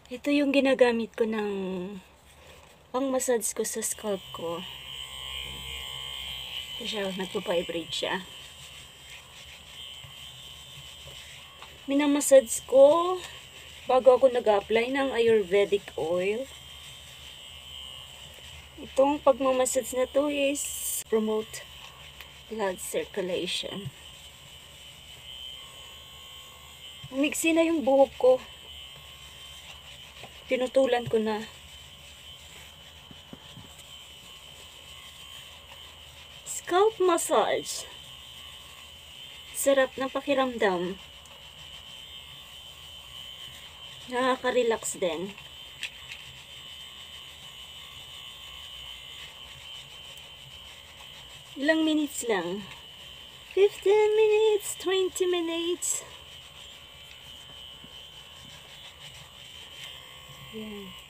Ito yung ginagamit ko ng pang-massage ko sa scalp ko. Ito siya, nagpo-vibrate siya. Minamassage ko bago ako nag-apply ng Ayurvedic oil. Itong pagmamassage na to is promote blood circulation. Umiksi na yung buhok ko. Pinutulan ko na. Scalp massage. Sarap ng pakiramdam. Nakaka-relax din. Ilang minutes lang. 15 minutes, 20 minutes. Yan.